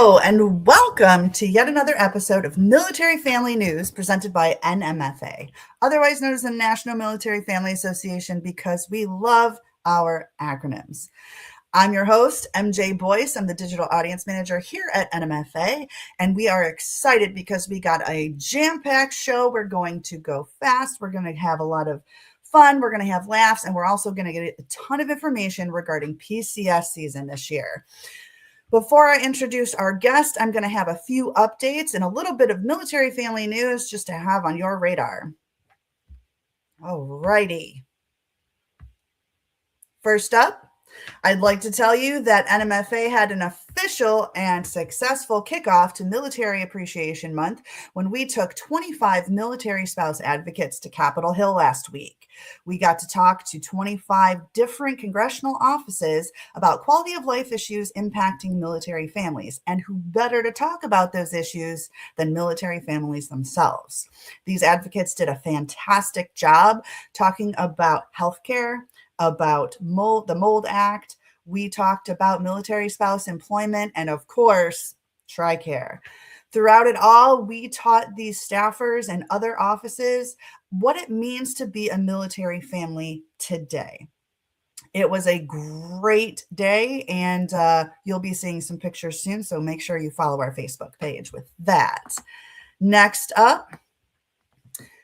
Hello, and welcome to yet another episode of Military Family News presented by NMFA, otherwise known as the National Military Family Association, because we love our acronyms. I'm your host, MJ Boyce. I'm the Digital Audience Manager here at NMFA, and we are excited because we got a jam-packed show. We're going to go fast. We're going to have a lot of fun. We're going to have laughs, and we're also going to get a ton of information regarding PCS season this year. Before I introduce our guest, I'm going to have a few updates and a little bit of military family news just to have on your radar. All righty. First up, I'd like to tell you that NMFA had an official and successful kickoff to Military Appreciation Month when we took 25 military spouse advocates to Capitol Hill last week. We got to talk to 25 different congressional offices about quality of life issues impacting military families, and who better to talk about those issues than military families themselves. These advocates did a fantastic job talking about healthcare, about the Mold Act. We talked about military spouse employment, and of course, TRICARE. Throughout it all, we taught these staffers and other offices what it means to be a military family today. It was a great day, and you'll be seeing some pictures soon, so make sure you follow our Facebook page with that. Next up,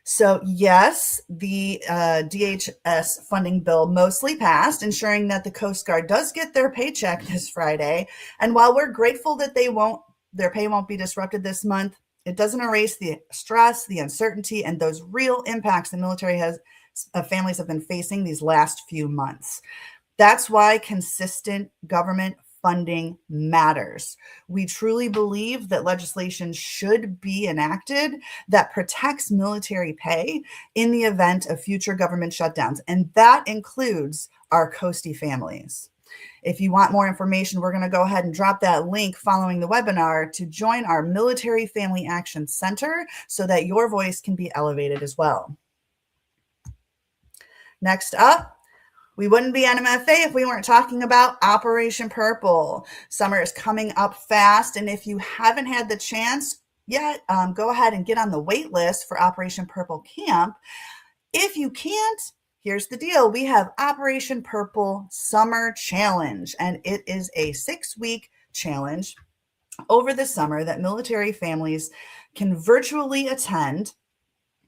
so yes, the DHS funding bill mostly passed, ensuring that the Coast Guard does get their paycheck this Friday. And while we're grateful that their pay won't be disrupted this month, it doesn't erase the stress, the uncertainty, and those real impacts the military families have been facing these last few months. That's why consistent government funding matters. We truly believe that legislation should be enacted that protects military pay in the event of future government shutdowns, and that includes our coastie families. If you want more information, we're going to go ahead and drop that link following the webinar to join our Military Family Action Center so that your voice can be elevated as well. Next up, we wouldn't be NMFA if we weren't talking about Operation Purple. Summer is coming up fast, and if you haven't had the chance yet, go ahead and get on the wait list for Operation Purple Camp. If you can't, here's the deal. We have Operation Purple Summer Challenge, and it is a 6-week challenge over the summer that military families can virtually attend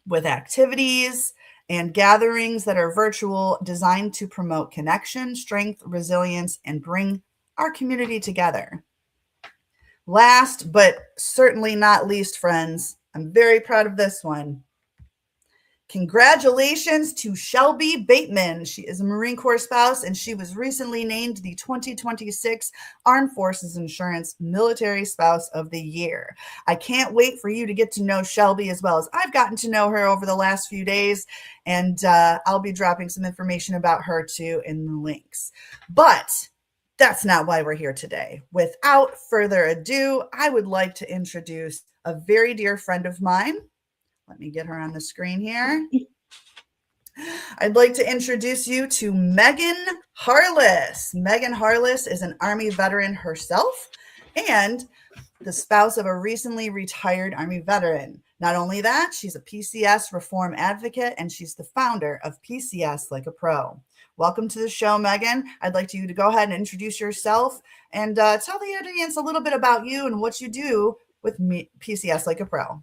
with activities and gatherings that are virtual, designed to promote connection, strength, resilience, and bring our community together. Last, but certainly not least, friends, I'm very proud of this one. Congratulations to Shelby Bateman. She is a Marine Corps spouse, and she was recently named the 2026 Armed Forces Insurance Military Spouse of the Year. I can't wait for you to get to know Shelby as well as I've gotten to know her over the last few days, and I'll be dropping some information about her too in the links. But that's not why we're here today. Without further ado, I would like to introduce a very dear friend of mine. Let me get her on the screen here. I'd like to introduce you to Megan Harless. Megan Harless is an Army veteran herself and the spouse of a recently retired Army veteran. Not only that, she's a PCS reform advocate, and she's the founder of PCS Like a Pro. Welcome to the show, Megan. I'd like you to go ahead and introduce yourself and tell the audience a little bit about you and what you do with PCS Like a Pro.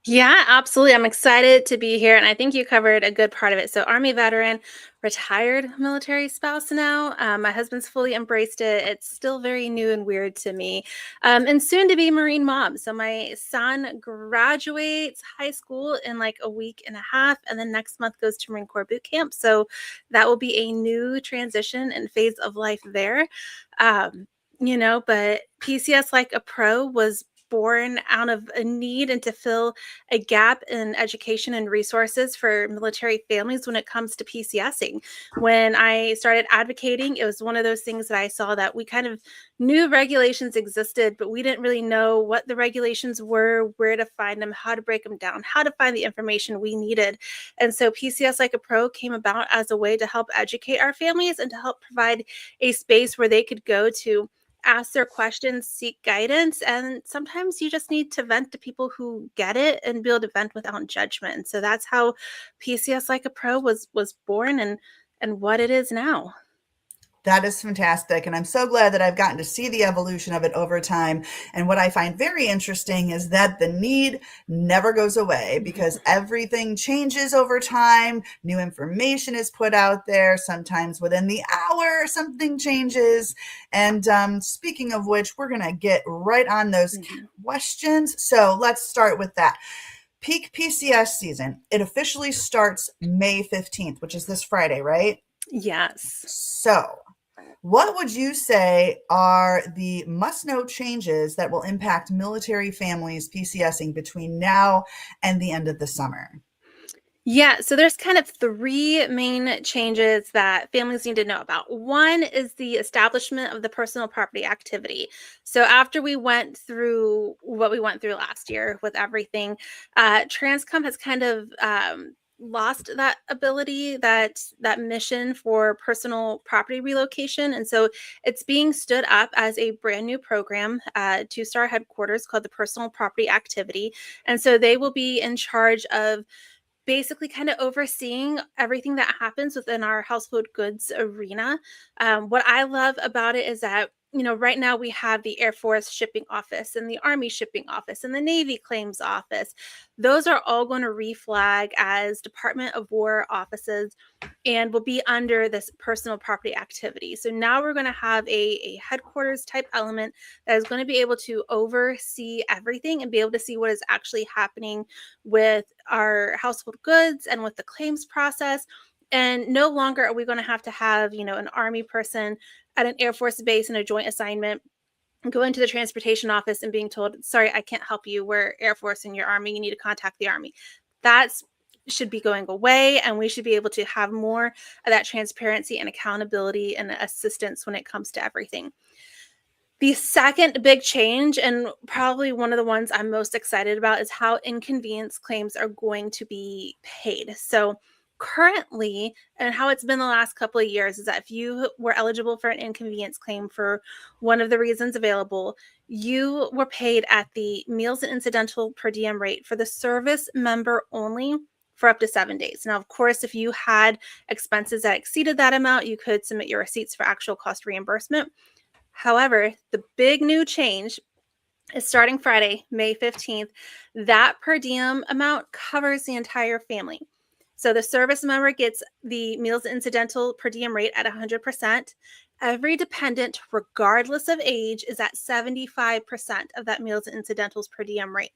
Yeah, absolutely. I'm excited to be here, and I think you covered a good part of it. So Army veteran, retired military spouse now. My husband's fully embraced it. It's still very new and weird to me. And soon to be Marine mom. So my son graduates high school in like a week and a half, and then next month goes to Marine Corps boot camp. So that will be a new transition and phase of life there. But PCS Like a Pro was born out of a need and to fill a gap in education and resources for military families when it comes to PCSing. When I started advocating, it was one of those things that I saw that we kind of knew regulations existed, but we didn't really know what the regulations were, where to find them, how to break them down, how to find the information we needed. And so PCS Like a Pro came about as a way to help educate our families and to help provide a space where they could go to ask their questions, seek guidance, and sometimes you just need to vent to people who get it and be able to vent without judgment. So that's how PCS Like a Pro was born and what it is now. That is fantastic. And I'm so glad that I've gotten to see the evolution of it over time. And what I find very interesting is that the need never goes away because everything changes over time. New information is put out there. Sometimes within the hour, something changes. And speaking of which, we're going to get right on those questions. So let's start with that. Peak PCS season. It officially starts May 15th, which is this Friday, right? Yes. So, what would you say are the must-know changes that will impact military families PCSing between now and the end of the summer? Yeah, so there's kind of three main changes that families need to know about. One is the establishment of the personal property activity. So after we went through what we went through last year with everything, Transcom has kind of lost that ability, that mission for personal property relocation, and so it's being stood up as a brand new program at two-star headquarters called the Personal Property Activity, and so they will be in charge of basically kind of overseeing everything that happens within our household goods arena. What I love about it is that, right now we have the Air Force shipping office and the Army shipping office and the Navy claims office. Those are all going to reflag as Department of War offices and will be under this personal property activity. So now we're going to have a headquarters type element that is going to be able to oversee everything and be able to see what is actually happening with our household goods and with the claims process. And no longer are we going to have, an Army person at an Air Force base in a joint assignment go into the transportation office and being told, sorry, I can't help you. We're Air Force and you're Army. You need to contact the Army. That's should be going away, and we should be able to have more of that transparency and accountability and assistance when it comes to everything. The second big change, and probably one of the ones I'm most excited about, is how inconvenience claims are going to be paid. So currently, and how it's been the last couple of years, is that if you were eligible for an inconvenience claim for one of the reasons available, you were paid at the meals and incidental per diem rate for the service member only for up to 7 days. Now, of course, if you had expenses that exceeded that amount, you could submit your receipts for actual cost reimbursement. However, the big new change is starting Friday, May 15th. That per diem amount covers the entire family. So the service member gets the meals incidental per diem rate at 100%. Every dependent, regardless of age, is at 75% of that meals and incidentals per diem rate.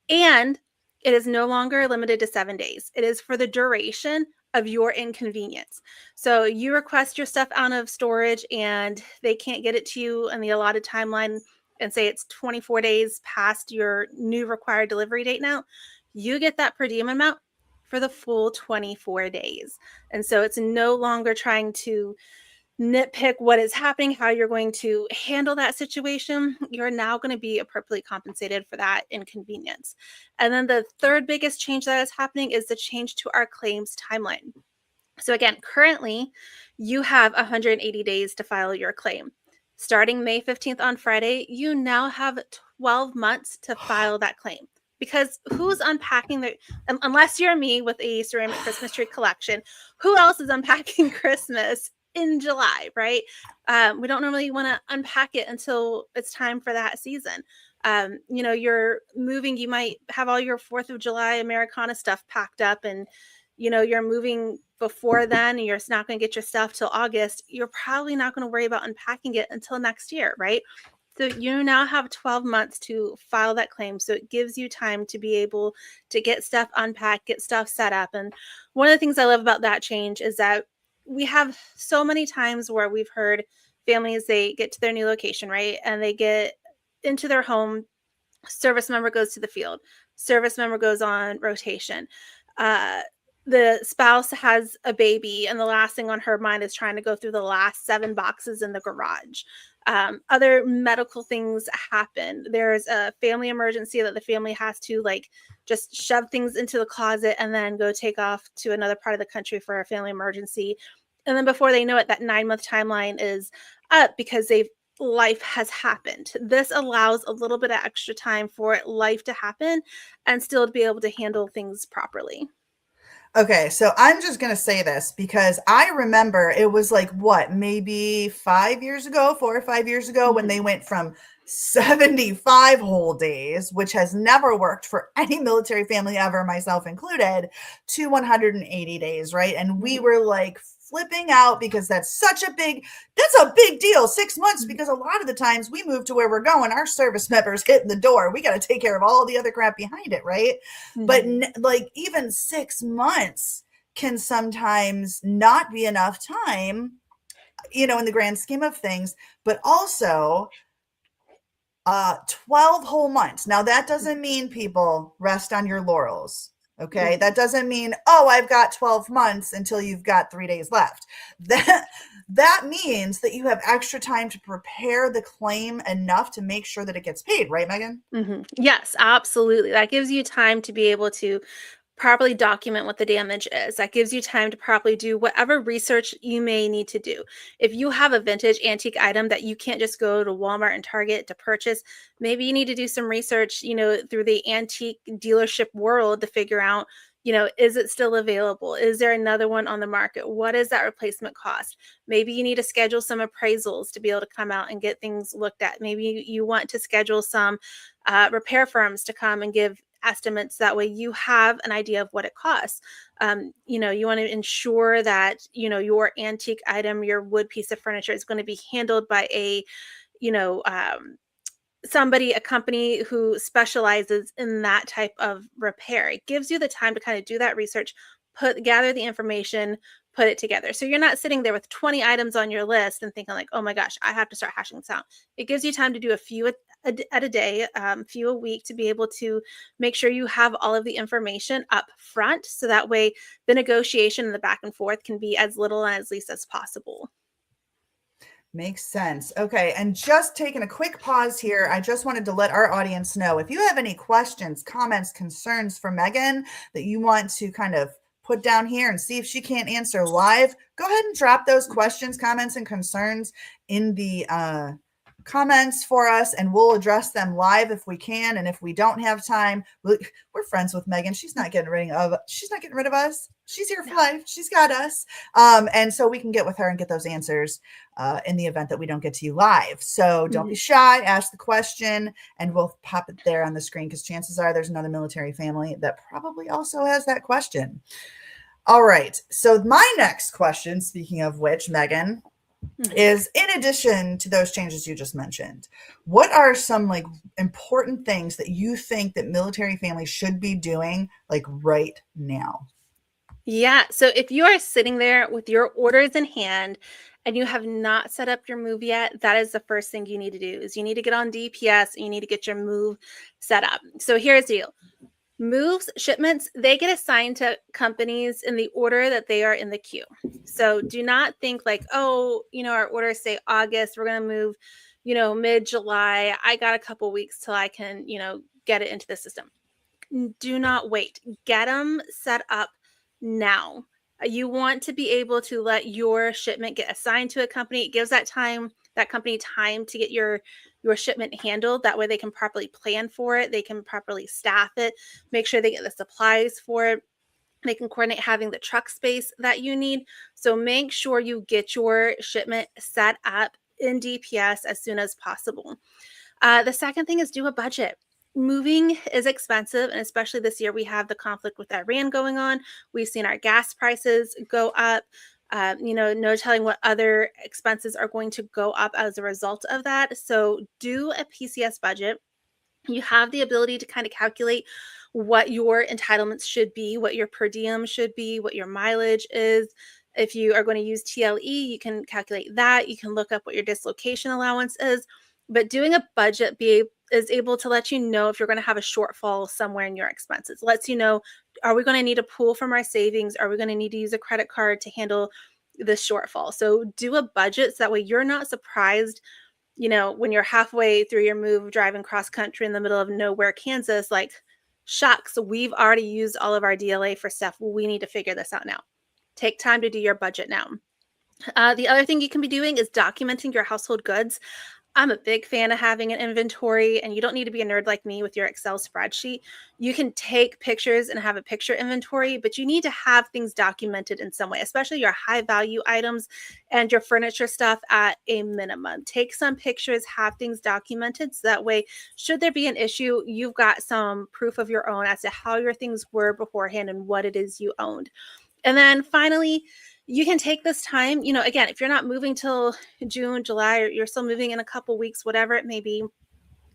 And it is no longer limited to 7 days. It is for the duration of your inconvenience. So you request your stuff out of storage and they can't get it to you in the allotted timeline and say it's 24 days past your new required delivery date now, you get that per diem amount for the full 24 days. And so it's no longer trying to nitpick what is happening, how you're going to handle that situation. You're now going to be appropriately compensated for that inconvenience. And then the third biggest change that is happening is the change to our claims timeline. So again, currently you have 180 days to file your claim. Starting May 15th on Friday, you now have 12 months to file that claim. Because who's unpacking unless you're me with a ceramic Christmas tree collection, who else is unpacking Christmas in July, right? We don't normally want to unpack it until it's time for that season. You're moving, you might have all your 4th of July Americana stuff packed up and, you're moving before then and you're not going to get your stuff till August. You're probably not going to worry about unpacking it until next year, right? So you now have 12 months to file that claim. So it gives you time to be able to get stuff unpacked, get stuff set up. And one of the things I love about that change is that we have so many times where we've heard families, they get to their new location, right? And they get into their home, service member goes to the field, service member goes on rotation. The spouse has a baby and the last thing on her mind is trying to go through the last 7 boxes in the garage. Other medical things happen. There's a family emergency that the family has to just shove things into the closet and then go take off to another part of the country for a family emergency. And then before they know it, that 9-month timeline is up because they've life has happened. This allows a little bit of extra time for life to happen and still to be able to handle things properly. Okay, so I'm just going to say this because I remember it was like what, maybe 5 years ago, 4 or 5 years ago, when they Mhm. went from 75 whole days, which has never worked for any military family ever, myself included, to 180 days, right? And we Mhm. were like flipping out because that's a big deal, 6 months, Mhm. because a lot of the times we move to where we're going, our service members hitting the door. We got to take care of all the other crap behind it, right? But Mhm. like even 6 months can sometimes not be enough time, in the grand scheme of things, but also 12 whole months. Now, that doesn't mean people rest on your laurels. Okay. Mhm. That doesn't mean, oh, I've got 12 months until you've got 3 days left. That means that you have extra time to prepare the claim enough to make sure that it gets paid, right, Megan? Mhm. Yes, absolutely. That gives you time to be able to properly document what the damage is. That gives you time to properly do whatever research you may need to do. If you have a vintage antique item that you can't just go to Walmart and Target to purchase, maybe you need to do some research, through the antique dealership world to figure out, is it still available? Is there another one on the market? What is that replacement cost? Maybe you need to schedule some appraisals to be able to come out and get things looked at. Maybe you want to schedule some repair firms to come and give estimates. That way you have an idea of what it costs. You want to ensure that your antique item, your wood piece of furniture, is going to be handled by you know um, a company who specializes in that type of repair. It gives you the time to kind of do that research, gather the information, put it together. So you're not sitting there with 20 items on your list and thinking like, oh my gosh, I have to start hashing this out. It gives you time to do a few at a day, few a week, to be able to make sure you have all of the information up front. So that way the negotiation and the back and forth can be as little and as least as possible. Makes sense. Okay. And just taking a quick pause here, I just wanted to let our audience know if you have any questions, comments, concerns for Megan that you want to kind of put down here and see if she can't answer live, go ahead and drop those questions, comments, and concerns in the comments for us, and we'll address them live if we can. And if we don't have time, we're friends with Megan. She's not getting rid of us. She's here for No. life. She's got us. And so we can get with her and get those answers in the event that we don't get to you live. So don't be Mhm. shy, ask the question, and we'll pop it there on the screen because chances are there's another military family that probably also has that question. All right. So my next question, speaking of which, Megan, Mhm. is in addition to those changes you just mentioned, what are some like important things that you think that military families should be doing like right now? Yeah. So if you are sitting there with your orders in hand and you have not set up your move yet, that is the first thing you need to do is you need to get on DPS and you need to get your move set up. So here's the deal. Moves, shipments, they get assigned to companies in the order that they are in the queue. So do not think like, oh, our orders say August, we're going to move, mid July. I got a couple weeks till I can, get it into the system. Do not wait. Get them set up now. You want to be able to let your shipment get assigned to a company. It gives that company time to get your shipment handled. That way they can properly plan for it. They can properly staff it, make sure they get the supplies for it. They can coordinate having the truck space that you need. So make sure you get your shipment set up in DPS as soon as possible. The second thing is do a budget. Moving is expensive, and especially this year, we have the conflict with Iran going on. We've seen our gas prices go up. No telling what other expenses are going to go up as a result of that. So, do a PCS budget. You have the ability to kind of calculate what your entitlements should be, what your per diem should be, what your mileage is. If you are going to use TLE, you can calculate that. You can look up what your dislocation allowance is. But doing a budget is able to let you know if you're going to have a shortfall somewhere in your expenses. Lets you know, are we going to need to pull from our savings? Are we going to need to use a credit card to handle this shortfall? So do a budget so that way you're not surprised when you're halfway through your move driving cross country in the middle of nowhere, Kansas, like, shucks, we've already used all of our DLA for stuff. We need to figure this out now. Take time to do your budget now. The other thing you can be doing is documenting your household goods. I'm a big fan of having an inventory, and you don't need to be a nerd like me with your Excel spreadsheet. You can take pictures and have a picture inventory, but you need to have things documented in some way, especially your high value items and your furniture stuff at a minimum. Take some pictures, have things documented so that way, should there be an issue, you've got some proof of your own as to how your things were beforehand and what it is you owned. And then finally, you can take this time, again, if you're not moving till June, July, or you're still moving in a couple weeks, whatever it may be,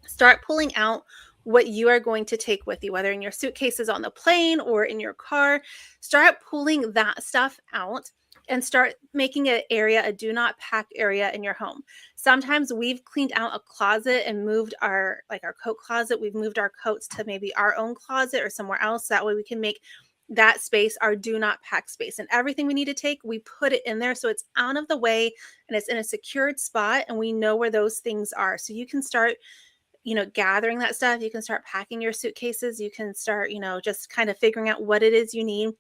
start pulling out what you are going to take with you, whether in your suitcases on the plane or in your car. Start pulling that stuff out and start making an area, a do not pack area in your home. Sometimes we've cleaned out a closet and moved our coat closet. We've moved our coats to maybe our own closet or somewhere else. That way we can make that space our do not pack space, and everything we need to take, we put it in there so it's out of the way and it's in a secured spot and we know where those things are. So you can start gathering that stuff. You can start packing your suitcases. You can start just kind of figuring out what it is you need,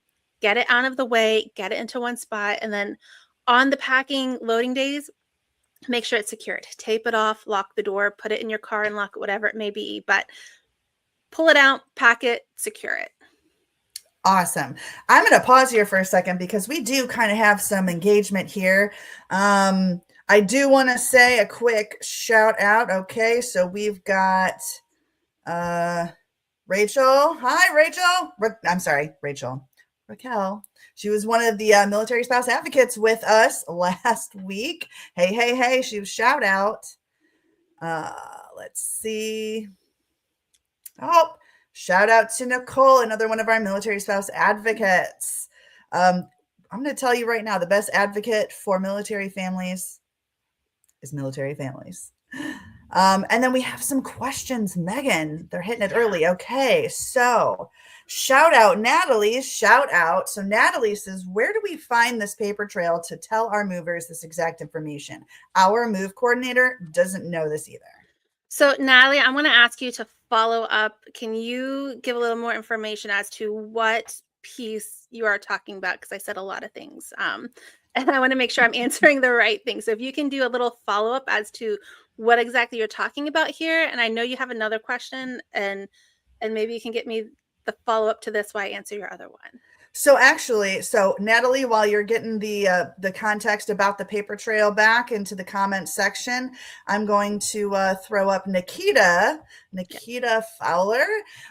get it out of the way, get it into one spot, and then on the packing loading days, make sure it's secured. Tape it off, lock the door, put it in your car and lock it, whatever it may be, but pull it out, pack it, secure it. Awesome. I'm going to pause here for a second because we do kind of have some engagement here. I do want to say a quick shout out. Okay, so we've got Rachel. Hi, Rachel. I'm sorry, Rachel. Raquel. She was one of the military spouse advocates with us last week. Hey. She was shout out. Let's see. Oh, shout out to Nicole, another one of our military spouse advocates. I'm going to tell you right now, the best advocate for military families is military families. And then we have some questions. Megan, they're hitting it early. Okay, so shout out Natalie, shout out. So Natalie says, where do we find this paper trail to tell our movers this exact information? Our move coordinator doesn't know this either. So Natalie, I'm going to ask you to follow up. Can you give a little more information as to what piece you are talking about? Because I said a lot of things. And I want to make sure I'm answering the right thing. So if you can do a little follow-up as to what exactly you're talking about here. And I know you have another question, and maybe you can get me the follow-up to this while I answer your other one. So actually, Natalie, while you're getting the context about the paper trail back into the comment section, I'm going to throw up Nikita Fowler.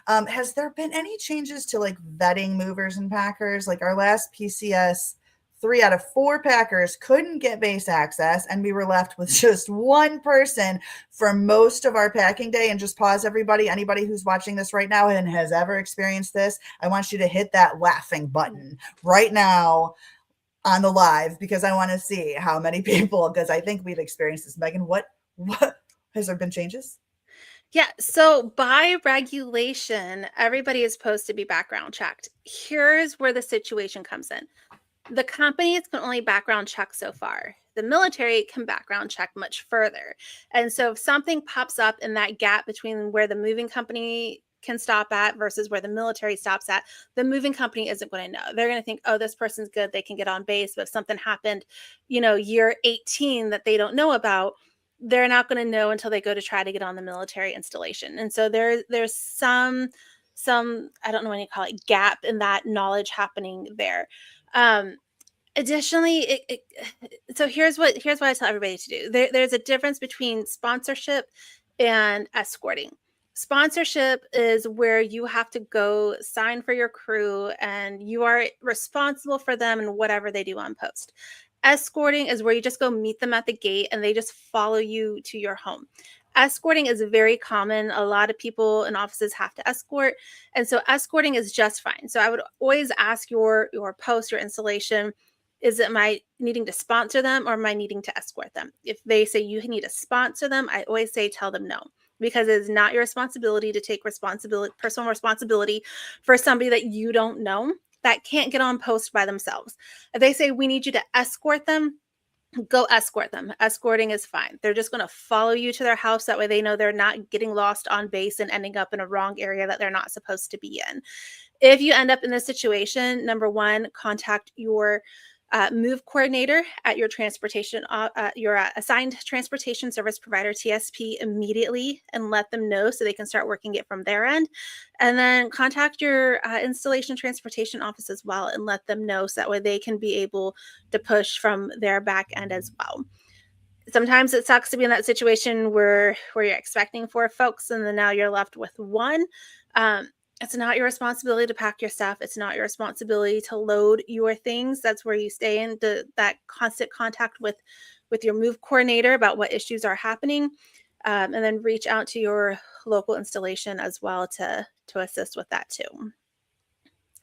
Has there been any changes to like vetting movers and packers? Like our last PCS, 3 out of 4 packers couldn't get base access, and we were left with just one person for most of our packing day. And just pause, everybody. Anybody who's watching this right now and has ever experienced this, I want you to hit that laughing button right now on the live, because I want to see how many people, because I think we've experienced this. Megan, what has there been changes? Yeah, so by regulation, everybody is supposed to be background checked. Here's where the situation comes in. The companies can only background check so far. The military can background check much further. And so if something pops up in that gap between where the moving company can stop at versus where the military stops at, the moving company isn't going to know. They're going to think, oh, this person's good, they can get on base. But if something happened, year 18 that they don't know about, they're not going to know until they go to try to get on the military installation. And so there's some I don't know what you call it, gap in that knowledge happening there. Additionally, so here's what I tell everybody to do. There's a difference between sponsorship and escorting. Sponsorship is where you have to go sign for your crew and you are responsible for them and whatever they do on post. Escorting is where you just go meet them at the gate and they just follow you to your home. Escorting is very common. A lot of people in offices have to escort. And so escorting is just fine. So I would always ask your post, your installation, is it my needing to sponsor them or am I needing to escort them? If they say you need to sponsor them, I always say tell them no, because it is not your responsibility to take personal responsibility for somebody that you don't know that can't get on post by themselves. If they say we need you to escort them, go escort them. Escorting is fine. They're just going to follow you to their house. That way they know they're not getting lost on base and ending up in a wrong area that they're not supposed to be in. If you end up in this situation, number one, contact your move coordinator at your transportation, your assigned transportation service provider, TSP, immediately and let them know so they can start working it from their end. And then contact your installation transportation office as well and let them know so that way they can be able to push from their back end as well. Sometimes it sucks to be in that situation where you're expecting 4 folks and then now you're left with 1. It's not your responsibility to pack your stuff. It's not your responsibility to load your things. That's where you stay in that constant contact with your move coordinator about what issues are happening, and then reach out to your local installation as well to assist with that too.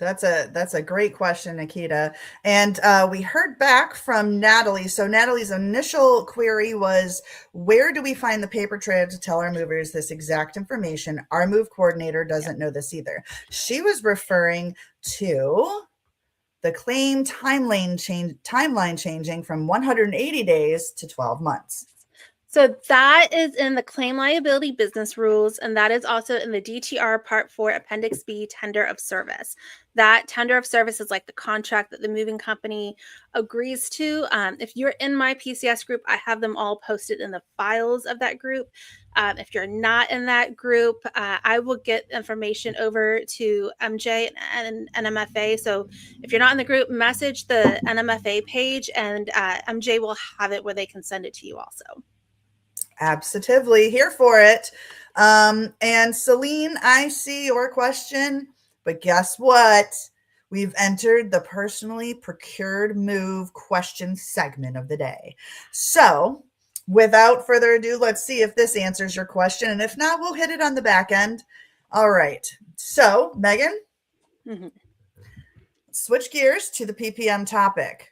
That's a great question, Nikita. And we heard back from Natalie. So Natalie's initial query was, where do we find the paper trail to tell our movers this exact information? Our move coordinator doesn't know this either. She was referring to the claim timeline changing from 180 days to 12 months. So that is in the claim liability business rules, and that is also in the DTR Part 4 Appendix B tender of service. That tender of service is like the contract that the moving company agrees to. If you're in my PCS group, I have them all posted in the files of that group. If you're not in that group, I will get information over to MJ and NMFA. So if you're not in the group, message the NMFA page, and MJ will have it where they can send it to you also. Absolutely, here for it. And Celine, I see your question, but guess what? We've entered the personally procured move question segment of the day. So without further ado, let's see if this answers your question. And if not, we'll hit it on the back end. All right. So Megan, switch gears to the PPM topic.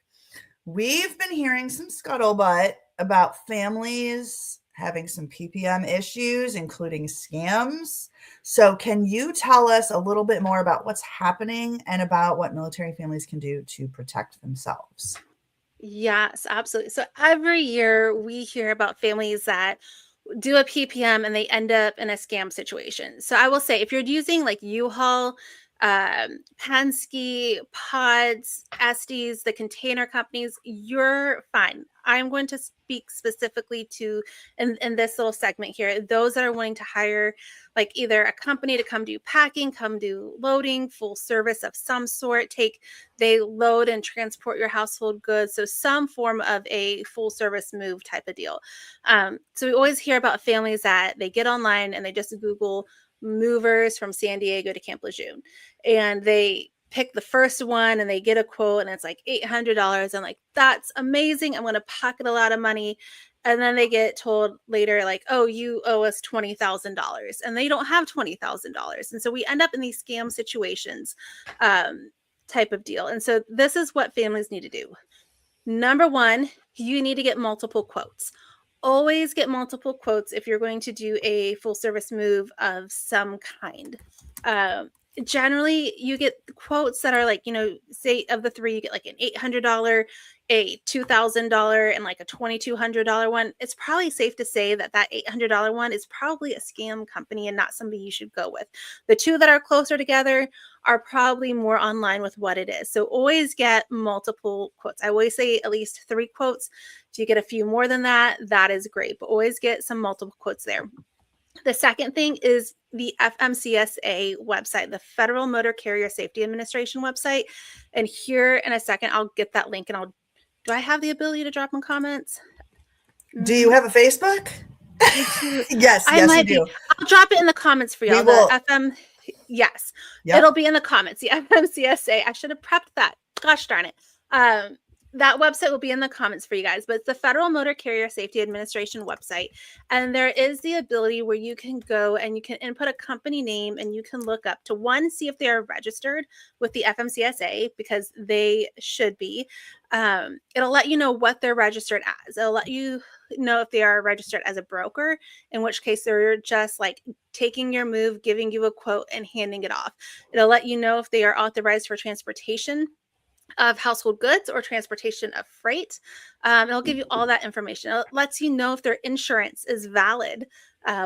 We've been hearing some scuttlebutt about families having some PPM issues, including scams. So can you tell us a little bit more about what's happening and about what military families can do to protect themselves? Yes, absolutely. So every year we hear about families that do a PPM and they end up in a scam situation. So I will say, if you're using like U-Haul, Penske, Pods, Estes, the container companies, you're fine. I'm going to speak specifically to, in this little segment here, those that are wanting to hire like either a company to come do packing, come do loading, full service of some sort. They load and transport your household goods. So some form of a full service move type of deal. So we always hear about families that they get online and they just Google movers from San Diego to Camp Lejeune, and they pick the first one and they get a quote and it's like $800. I'm like, that's amazing. I'm going to pocket a lot of money. And then they get told later, like, oh, you owe us $20,000, and they don't have $20,000. And so we end up in these scam situations, type of deal. And so this is what families need to do. Number one, you need to get multiple quotes. Always get multiple quotes if you're going to do a full service move of some kind. Generally, you get quotes that are like, say of the 3, you get like an $800, a $2,000, and like a $2,200 one. It's probably safe to say that $800 one is probably a scam company and not somebody you should go with. The 2 that are closer together are probably more online with what it is. So always get multiple quotes. I always say at least 3 quotes. If you get a few more than that, that is great, but always get some multiple quotes there. The second thing is the FMCSA website, the Federal Motor Carrier Safety Administration website. And here in a second, I'll get that link and do I have the ability to drop in comments? Do you have a Facebook? Yes, you do. I'll drop it in the comments for y'all. Yes, yep. It'll be in the comments. The FMCSA. I should have prepped that. Gosh darn it. That website will be in the comments for you guys, but it's the Federal Motor Carrier Safety Administration website. And there is the ability where you can go and you can input a company name and you can look up to, one, see if they are registered with the FMCSA, because they should be. It'll let you know what they're registered as. It'll let you know if they are registered as a broker, in which case they're just like taking your move, giving you a quote and handing it off. It'll let you know if they are authorized for transportation of household goods or transportation of freight. It'll give you all that information. It lets you know if their insurance is valid,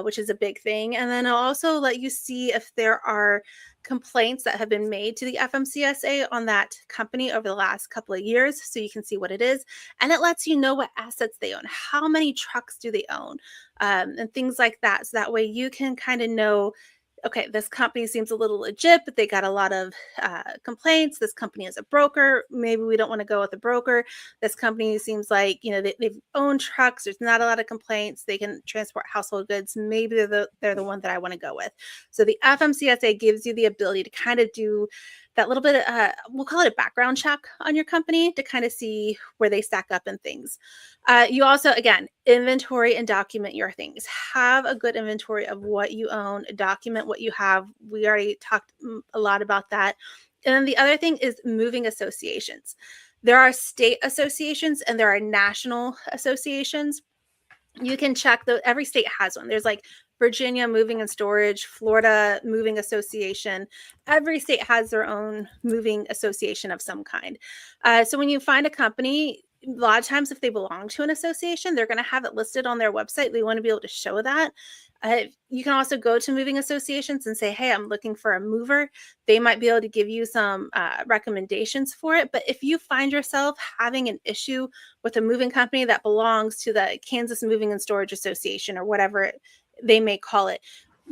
which is a big thing. And then it'll also let you see if there are complaints that have been made to the FMCSA on that company over the last couple of years, so you can see what it is. And it lets you know what assets they own, how many trucks do they own, and things like that. So that way you can kind of know, okay, this company seems a little legit, but they got a lot of complaints. This company is a broker. Maybe we don't want to go with a broker. This company seems like, they've owned trucks. There's not a lot of complaints. They can transport household goods. Maybe they're the one that I want to go with. So the FMCSA gives you the ability to kind of do that little bit of, we'll call it a background check on your company to kind of see where they stack up in things. You also, again, inventory and document your things. Have a good inventory of what you own, document what you have. We already talked a lot about that. And then the other thing is moving associations. There are state associations and there are national associations. You can check every state has one. There's like Virginia Moving and Storage, Florida Moving Association. Every state has their own moving association of some kind. So when you find a company, a lot of times if they belong to an association, they're going to have it listed on their website. They want to be able to show that. You can also go to moving associations and say, hey, I'm looking for a mover. They might be able to give you some recommendations for it. But if you find yourself having an issue with a moving company that belongs to the Kansas Moving and Storage Association or whatever they may call it,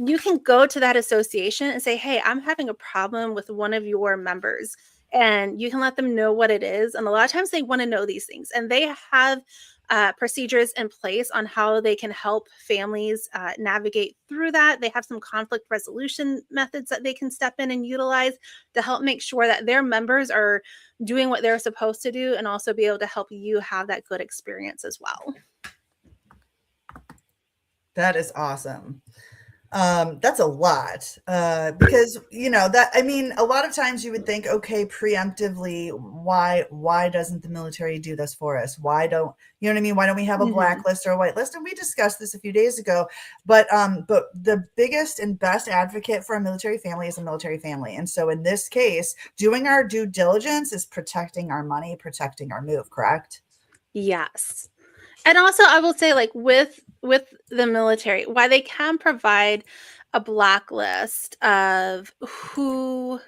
you can go to that association and say, hey, I'm having a problem with one of your members. And you can let them know what it is. And a lot of times they want to know these things. And they have procedures in place on how they can help families navigate through that. They have some conflict resolution methods that they can step in and utilize to help make sure that their members are doing what they're supposed to do and also be able to help you have that good experience as well. That is awesome. That's a lot, because, a lot of times you would think, okay, preemptively, why doesn't the military do this for us? Why don't we have a blacklist or a whitelist? And we discussed this a few days ago, but the biggest and best advocate for a military family is a military family. And so in this case, doing our due diligence is protecting our money, protecting our move, correct? Yes. And also, I will say, like with the military, why they can provide a blacklist of who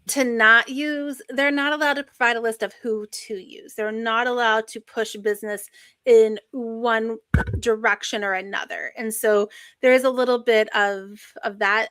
to not use, they're not allowed to provide a list of who to use. They're not allowed to push business in one direction or another. And so there is a little bit of that.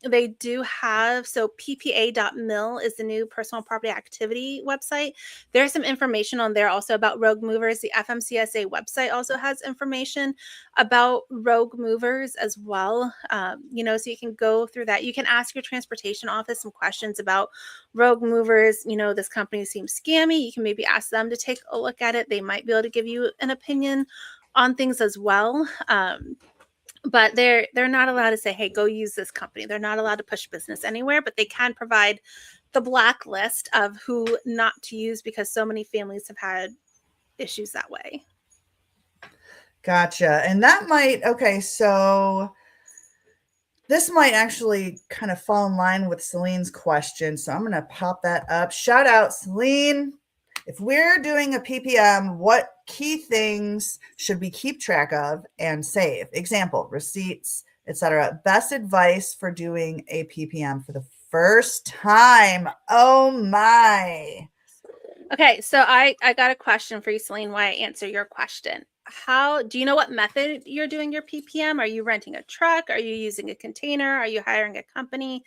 They do have, so ppa.mil is the new personal property activity website. There's some information on there also about rogue movers. The FMCSA website also has information about rogue movers as well. So you can go through that. You can ask your transportation office some questions about rogue movers. This company seems scammy. You can maybe ask them to take a look at it. They might be able to give you an opinion on things as well. But they're not allowed to say, hey, go use this company. They're not allowed to push business anywhere, but they can provide the blacklist of who not to use because so many families have had issues that way. Gotcha. And that so this might actually kind of fall in line with Celine's question. So I'm going to pop that up. Shout out, Celine. If we're doing a PPM, what key things should we keep track of and save? Example, receipts, etc. Best advice for doing a PPM for the first time. Oh my. Okay, so I got a question for you, Celine, while I answer your question. How do you know what method you're doing your PPM? Are you renting a truck? Are you using a container? Are you hiring a company?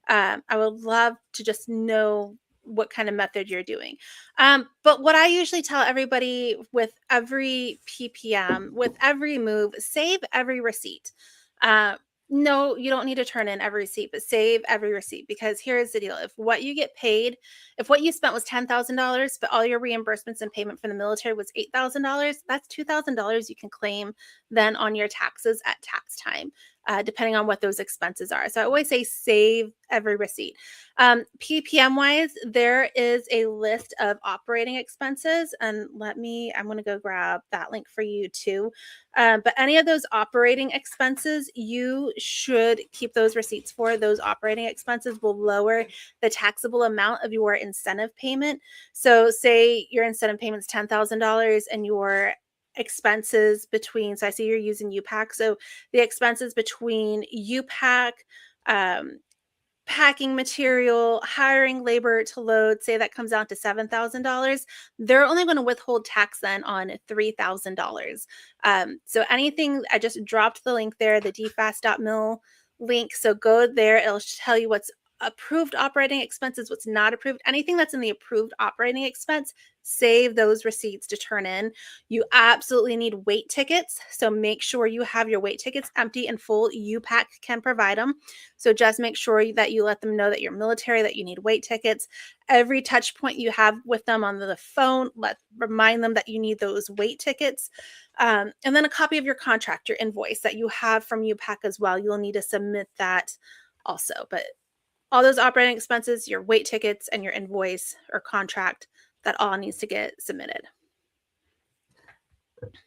I would love to just know what kind of method you're doing. But what I usually tell everybody with every PPM, with every move, save every receipt. No, you don't need to turn in every receipt, but save every receipt, because here's the deal. If what you get paid, if what you spent was $10,000, but all your reimbursements and payment from the military was $8,000, that's $2,000 you can claim then on your taxes at tax time, depending on what those expenses are. So I always say save every receipt. PPM wise, there is a list of operating expenses, and I'm going to go grab that link for you too. But any of those operating expenses, you should keep those receipts for. Those operating expenses will lower the taxable amount of your incentive payment. So say your incentive payment is $10,000 and your expenses between, so I see you're using UPAC. So the expenses between UPAC, packing material, hiring labor to load, say that comes out to $7,000, they're only going to withhold tax then on $3,000. So anything, I just dropped the link there, the dfast.mil link. So go there. It'll tell you what's approved operating expenses, what's not approved. Anything that's in the approved operating expense, save those receipts to turn in. You absolutely need weight tickets. So make sure you have your weight tickets empty and full. UPAC can provide them. So just make sure that you let them know that you're military, that you need weight tickets. Every touch point you have with them on the phone, remind them that you need those weight tickets. And then a copy of your contract, your invoice that you have from UPAC as well. You'll need to submit that also. But all those operating expenses, your weight tickets, and your invoice or contract, that all needs to get submitted.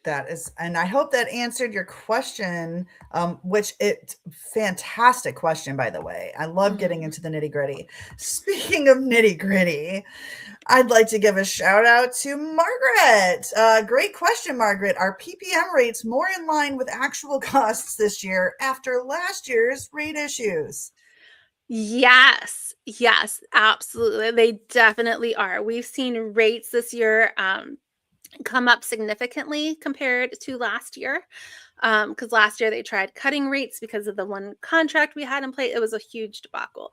That is, and I hope that answered your question, which it's fantastic question, by the way. I love getting into the nitty gritty. Speaking of nitty gritty, I'd like to give a shout out to Margaret. Great question, Margaret. Are PPM rates more in line with actual costs this year after last year's rate issues? Yes, absolutely. They definitely are. We've seen rates this year come up significantly compared to last year. Because last year they tried cutting rates because of the one contract we had in place. It was a huge debacle.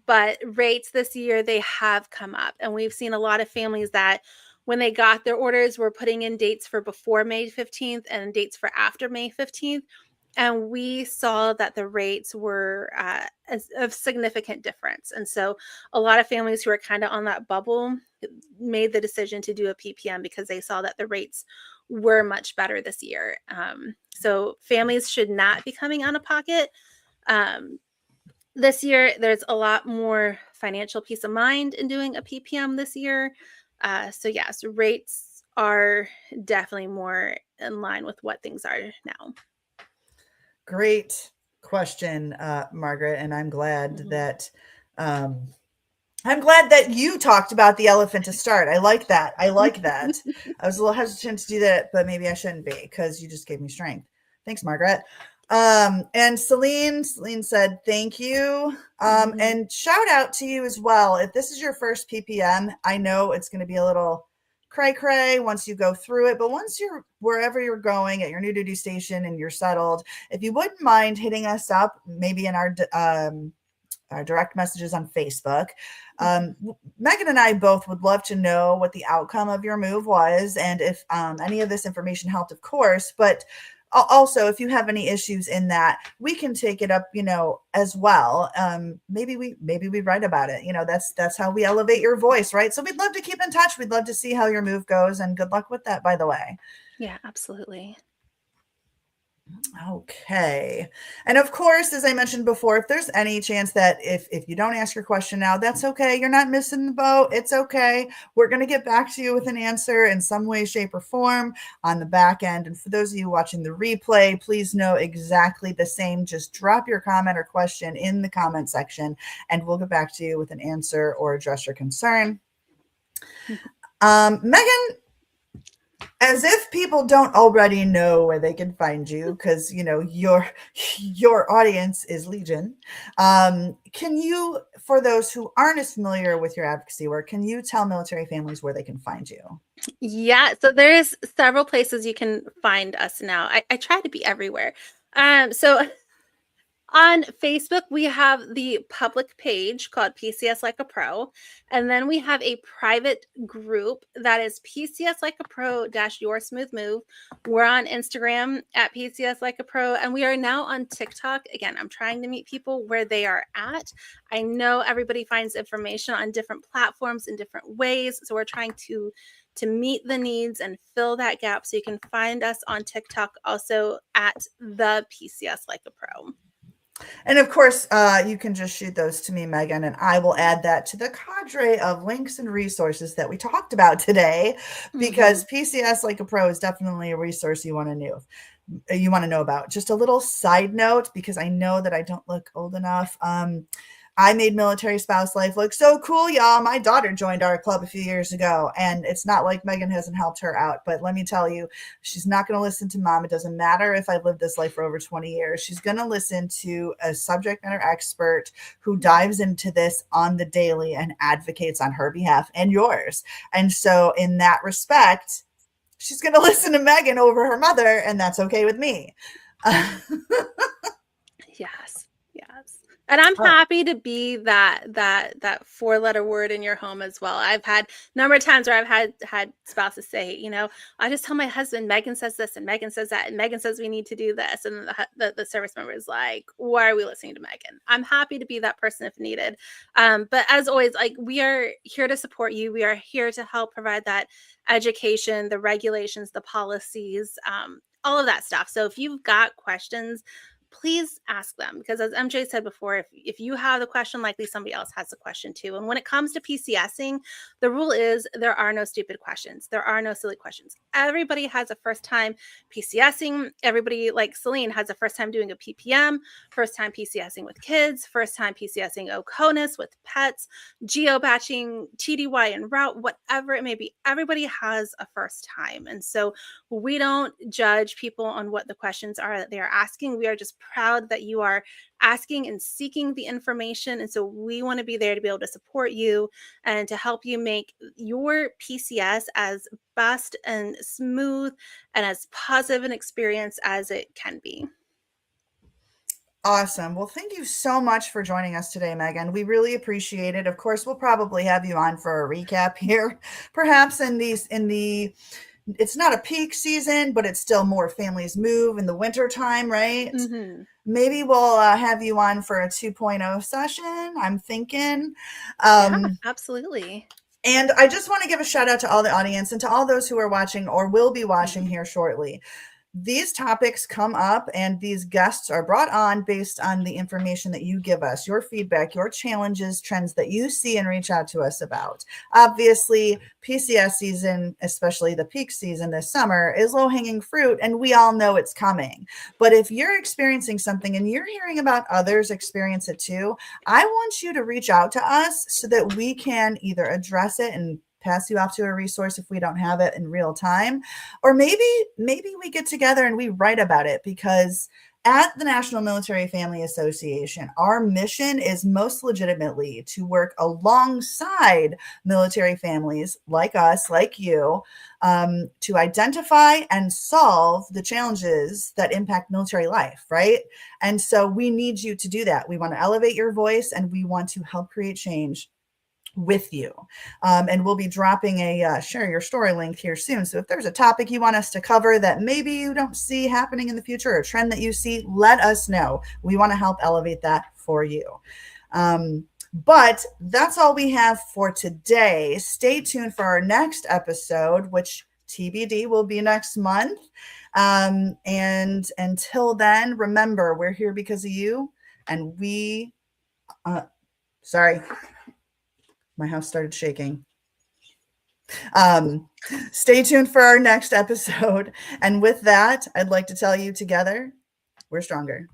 But rates this year, they have come up. And we've seen a lot of families that when they got their orders were putting in dates for before May 15th and dates for after May 15th. And we saw that the rates were of significant difference. And so a lot of families who are kind of on that bubble made the decision to do a PPM because they saw that the rates were much better this year. So families should not be coming out of pocket. This year, there's a lot more financial peace of mind in doing a PPM this year. So yes, rates are definitely more in line with what things are now. Great question, Margaret, and I'm glad that you talked about the elephant to start. I like that. I was a little hesitant to do that, but maybe I shouldn't be because you just gave me strength. Thanks, Margaret. And Celine said, thank you. And shout out to you as well. If this is your first PPM, I know it's going to be a little cray once you go through it, but once you're wherever you're going at your new duty station and you're settled, if you wouldn't mind hitting us up, maybe in our direct messages on Facebook. Megan and I both would love to know what the outcome of your move was and if any of this information helped, of course, but also if you have any issues in that, we can take it up, as well. Maybe we write about it. That's how we elevate your voice, right? So we'd love to keep in touch. We'd love to see how your move goes, and good luck with that, by the way. Yeah, absolutely. Okay. And of course, as I mentioned before, if there's any chance that if you don't ask your question now, that's okay. You're not missing the boat. It's okay. We're going to get back to you with an answer in some way, shape, or form on the back end. And for those of you watching the replay, please know exactly the same. Just drop your comment or question in the comment section, and we'll get back to you with an answer or address your concern. Megan, as if people don't already know where they can find you, because your audience is legion. Can you, for those who aren't as familiar with your advocacy work, can you tell military families where they can find you? Yeah, so there's several places you can find us now. I try to be everywhere. So on Facebook, we have the public page called PCS Like a Pro. And then we have a private group that is PCS Like a Pro - Your Smooth Move. We're on Instagram at PCS Like a Pro. And we are now on TikTok. Again, I'm trying to meet people where they are at. I know everybody finds information on different platforms in different ways. So we're trying to meet the needs and fill that gap. So you can find us on TikTok also at the PCS Like a Pro. And of course, you can just shoot those to me, Megan, and I will add that to the cadre of links and resources that we talked about today, because PCS Like a Pro is definitely a resource you want to know about. Just a little side note, because I know that I don't look old enough. I made Military Spouse Life look so cool, y'all. My daughter joined our club a few years ago, and it's not like Megan hasn't helped her out, but let me tell you, she's not going to listen to mom. It doesn't matter if I've lived this life for over 20 years. She's going to listen to a subject matter expert who dives into this on the daily and advocates on her behalf and yours. And so in that respect, she's going to listen to Megan over her mother, and that's okay with me. Yes. Yes. And I'm happy to be that four-letter word in your home as well. I've had a number of times where I've had spouses say, I just tell my husband, Megan says this and Megan says that and Megan says we need to do this. And the service member is like, why are we listening to Megan? I'm happy to be that person if needed. But as always, like, we are here to support you. We are here to help provide that education, the regulations, the policies, all of that stuff. So if you've got questions, please ask them, because as MJ said before, if you have the question, likely somebody else has the question too. And when it comes to PCSing, the rule is there are no stupid questions. There are no silly questions. Everybody has a first time PCSing. Everybody, like Celine, has a first time doing a PPM, first time PCSing with kids, first time PCSing OCONUS with pets, geobatching, TDY and route, whatever it may be. Everybody has a first time. And so we don't judge people on what the questions are that they are asking. We are just proud that you are asking and seeking the information. And so we want to be there to be able to support you and to help you make your PCS as best and smooth and as positive an experience as it can be. Awesome. Well, thank you so much for joining us today, Megan. We really appreciate it. Of course, we'll probably have you on for a recap here, perhaps in the it's not a peak season, but it's still more families move in the winter time, right? Mm-hmm. Maybe we'll have you on for a 2.0 session, I'm thinking. Yeah, absolutely. And I just want to give a shout out to all the audience and to all those who are watching or will be watching here shortly. These topics come up and these guests are brought on based on the information that you give us, your feedback, your challenges, trends that you see and reach out to us about. Obviously, PCS season, especially the peak season this summer, is low-hanging fruit, and we all know it's coming. But if you're experiencing something and you're hearing about others experience it too, I want you to reach out to us so that we can either address it and pass you off to a resource if we don't have it in real time, or maybe we get together and we write about it, because at the National Military Family Association, our mission is most legitimately to work alongside military families like us, like you, to identify and solve the challenges that impact military life, right? And so we need you to do that. We want to elevate your voice and we want to help create change with you. And we'll be dropping a share your story link here soon. So if there's a topic you want us to cover that maybe you don't see happening in the future, or a trend that you see, let us know. We want to help elevate that for you. But that's all we have for today. Stay tuned for our next episode, which TBD will be next month. And until then, remember, we're here because of you, and we, sorry. My house started shaking. Stay tuned for our next episode. And with that, I'd like to tell you, together, we're stronger.